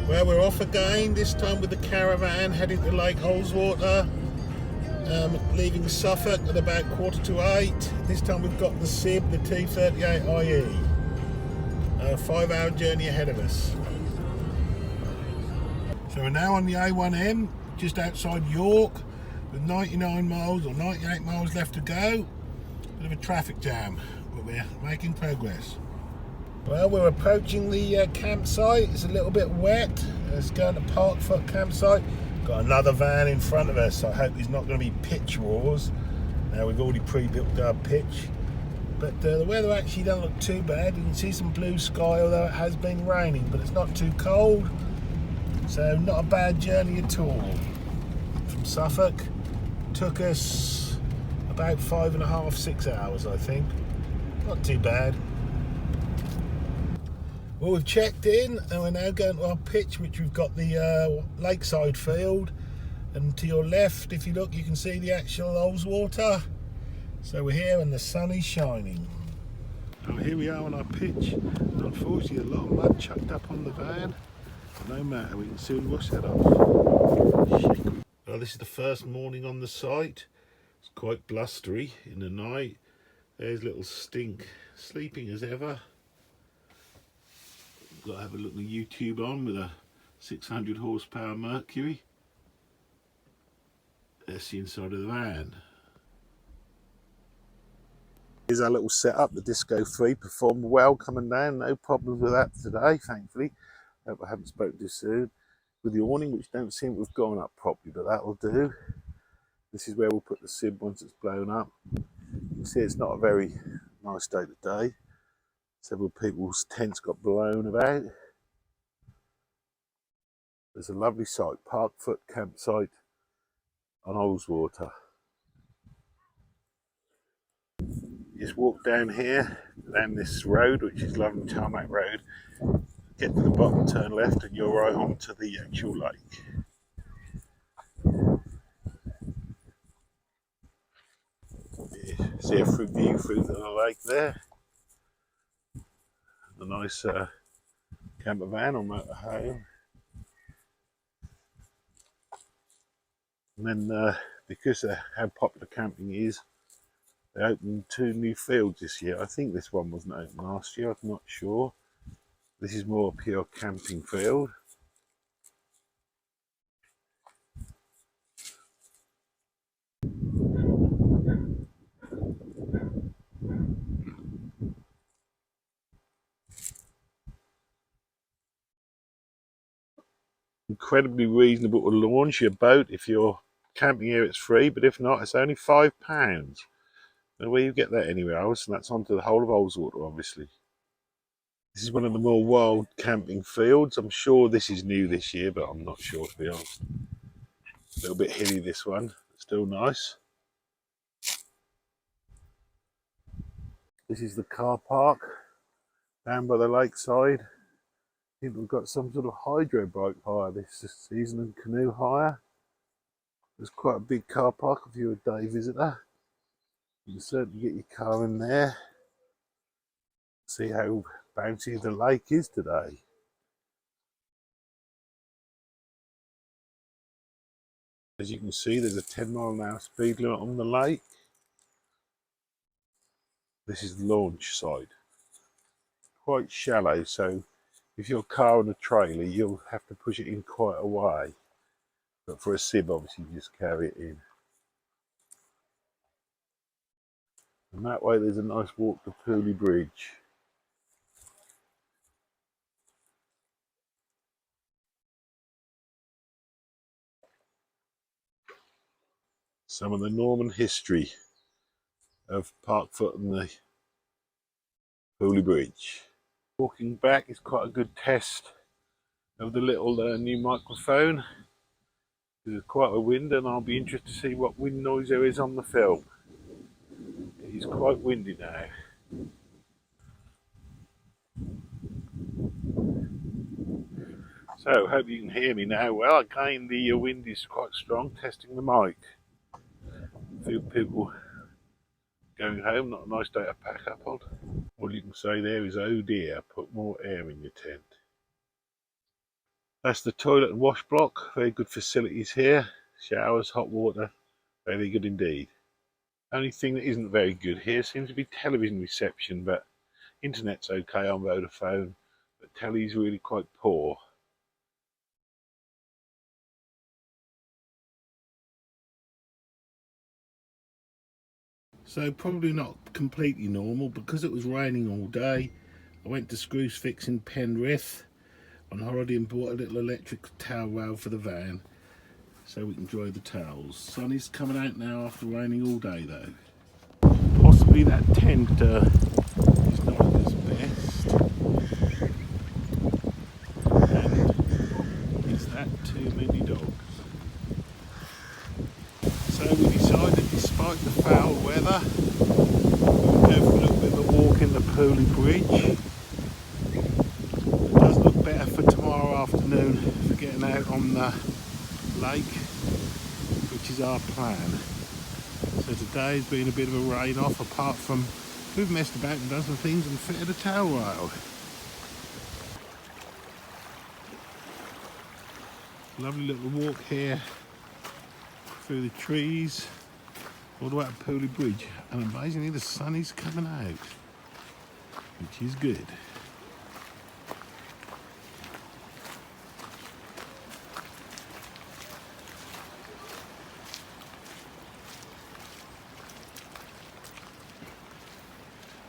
Well, we're off again, this time with the caravan heading to Lake Ullswater, leaving Suffolk at about 7:45. This time we've got the SIB, the T38IE. A 5-hour journey ahead of us. So we're now on the A1M, just outside York, with 99 miles or 98 miles left to go. Bit of a traffic jam, but we're making progress. Well, we're approaching the campsite. It's a little bit wet. It's going to Parkfoot campsite. Got another van in front of us. I hope there's not going to be pitch wars. Now we've already pre-built our pitch. But the weather actually doesn't look too bad. You can see some blue sky, although it has been raining, but it's not too cold. So not a bad journey at all. From Suffolk, took us about 5.5, 6 hours, I think. Not too bad. Well, we've checked in and we're now going to our pitch, which we've got the lakeside field, and to your left, if you look, you can see the actual Ullswater. So we're here and the sun is shining. Oh, here we are on our pitch. Unfortunately, a lot of mud chucked up on the van. No matter, we can soon wash that off. Well, this is the first morning on the site. It's quite blustery in the night. There's little Stink sleeping as ever. Got to have a look at YouTube on with a 600 horsepower Mercury. That's the inside of the van. Here's our little setup. The Disco 3 performed well coming down. No problems with that today, thankfully. Hope I haven't spoken too soon. With the awning, which don't seem to have gone up properly, but that'll do. This is where we'll put the SIB once it's blown up. You can see it's not a very nice day today. Several people's tents got blown about. There's a lovely site, Parkfoot campsite on Ullswater. Just walk down here, down this road, which is lovely tarmac road. Get to the bottom, turn left, and you're right onto the actual lake. Yeah, see a view through the lake there. A nice camper van or motorhome. And then because of how popular camping is, they opened 2 new fields this year. I think this one wasn't open last year, I'm not sure. This is more a pure camping field. Incredibly reasonable to launch your boat. If you're camping here, it's free, but if not, it's only £5. And where you get that anywhere else, and that's onto the whole of Ullswater, obviously. This is one of the more wild camping fields. I'm sure this is new this year, but I'm not sure, to be honest. A little bit hilly, this one, still nice. This is the car park down by the lakeside. I think we've got some sort of hydro bike hire this season and canoe hire. There's quite a big car park if you're a day visitor. You can certainly get your car in there. See how bouncy the lake is today. As you can see, there's a 10-mile-an-hour speed limit on the lake. This is the launch side. Quite shallow, so if your car on a trailer, you'll have to push it in quite a way. But for a SIB, obviously, you just carry it in. And that way, there's a nice walk to Pooley Bridge. Some of the Norman history of Parkfoot and the Pooley Bridge. Walking back is quite a good test of the little new microphone. There's quite a wind, and I'll be interested to see what wind noise there is on the film. It is quite windy now. So, hope you can hear me now. Well, again, the wind is quite strong, testing the mic. A few people going home, not a nice day to pack up on. All you can say there is, oh dear, put more air in your tent. That's the toilet and wash block. Very good facilities here. Showers, hot water, very good indeed. Only thing that isn't very good here seems to be television reception, but internet's okay on Vodafone, but telly's really quite poor. So probably not completely normal because it was raining all day. I went to Screws Fix in Penrith on holiday and bought a little electric towel rail for the van so we can dry the towels. Sun is coming out now after raining all day though. Possibly that tent is not at its best, and is that too many dogs? So we decided, despite the foul weather, we'll go for a little bit of a walk in the Pooley Bridge. It does look better for tomorrow afternoon for getting out on the lake, which is our plan. So today has been a bit of a rain off, apart from we've messed about and done some things and fitted a towel rail. Lovely little walk here through the trees all the way up Pooley Bridge, and amazingly the sun is coming out, which is good.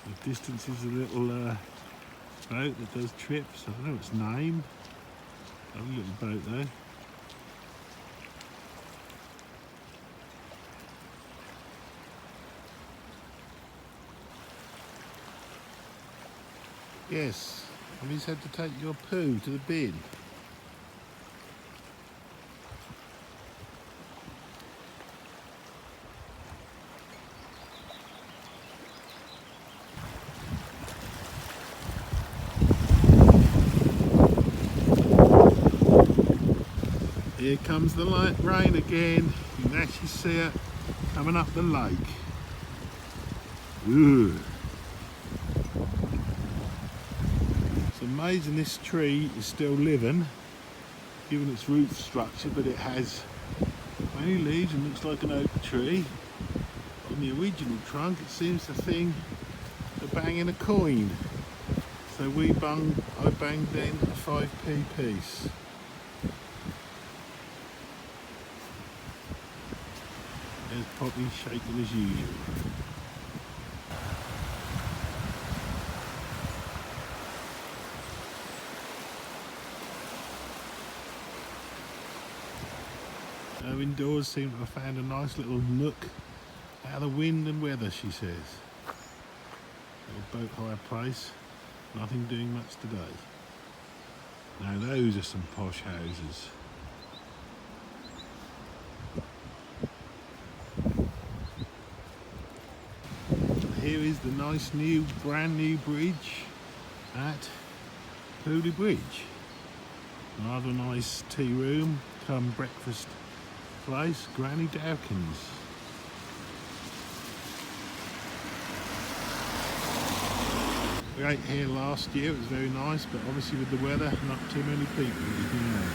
The distance is a little boat that does trips. I don't know its name. A little boat though. Yes, and he's had to take your poo to the bin. Here comes the rain again. You can actually see it coming up the lake. Ooh. It's amazing this tree is still living, given its root structure, but it has many leaves and looks like an oak tree. On the original trunk it seems the thing to bang in a coin. So I banged in a 5p piece. There's Poppy shaking as usual. Indoors seem to have found a nice little nook out of the wind and weather, she says. Little boat hire place, nothing doing much today. Now those are some posh houses. Here is the nice new, brand new bridge at Pooley Bridge. Another nice tea room, come breakfast place, Granny Dowkins. We ate here last year, it was very nice, but obviously with the weather, not too many people, as you know.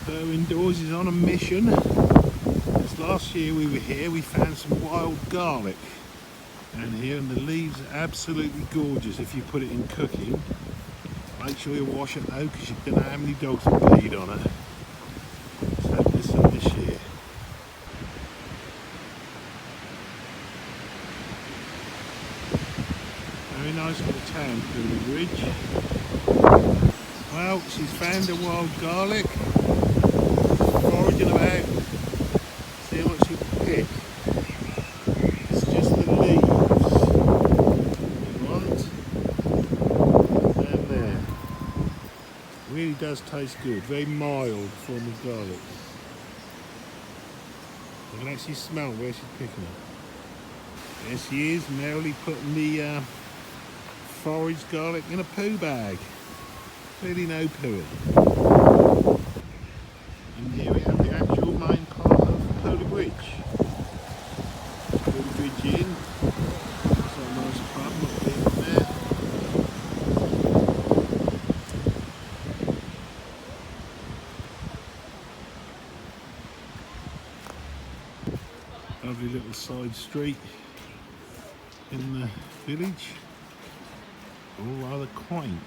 So Indoors is on a mission. This last year we were here, we found some wild garlic down here, and the leaves are absolutely gorgeous if you put it in cooking. Make sure you wash it though, because you don't know how many dogs have peed on it. This year. Very nice little town, Pooley Bridge. Well, she's found a wild garlic. Foraging about. See what she can pick. It's just the leaves you want. And there. Really does taste good. Very mild form of garlic. I can actually smell where she's picking it. There she is, merrily putting the foraged garlic in a poo bag. Clearly no pooing. And here we have the actual main part of Pooley Bridge. Pooley Bridge Inn. So a nice pub, not being there. Lovely little side street in the village. All rather quaint.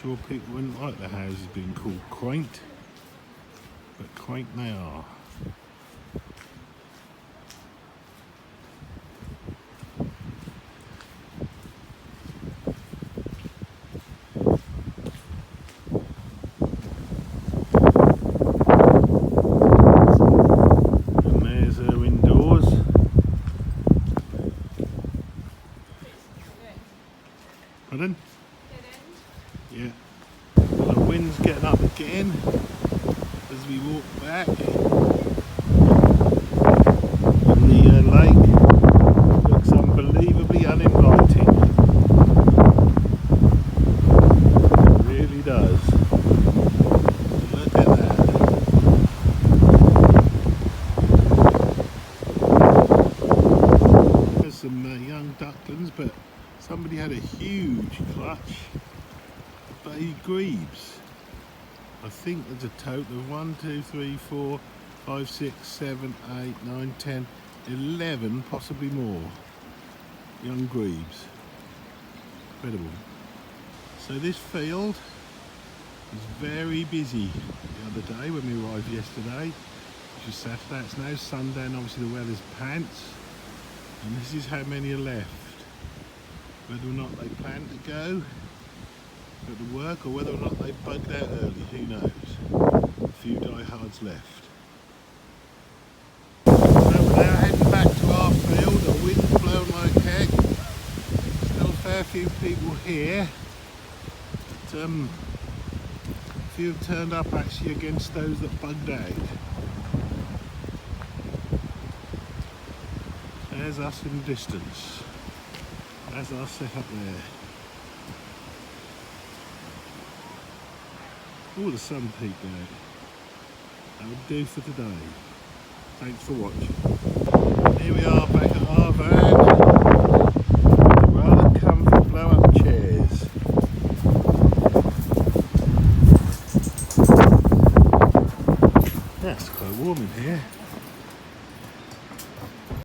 Sure people wouldn't like the houses being called quaint, but quaint they are. And there's her indoors. Pardon? Yeah. The wind's getting up again as we walk back. And the lake looks unbelievably uninviting. It really does. Look at that. There's some young ducklings, but somebody had a huge clutch of baby grebes. I think there's a total of 1, 2, 3, 4, 5, 6, 7, 8, 9, 10, 11, possibly more young grebes. Incredible. So this field was very busy the other day when we arrived yesterday, which was Saturday. It's now sundown, obviously the weather's pants, and this is how many are left. Whether or not they plan to go to work or whether or not they bugged out early, who knows. A few diehards left. So we're now heading back to our field. The wind's blowing like heck. Still a fair few people here. But, a few have turned up actually against those that bugged out. There's us in the distance. That's our setup there. Oh, the sun peeked out. That would do for today. Thanks for watching. Here we are back at our van. With rather comfy blow-up chairs. Yeah, it's quite warm in here.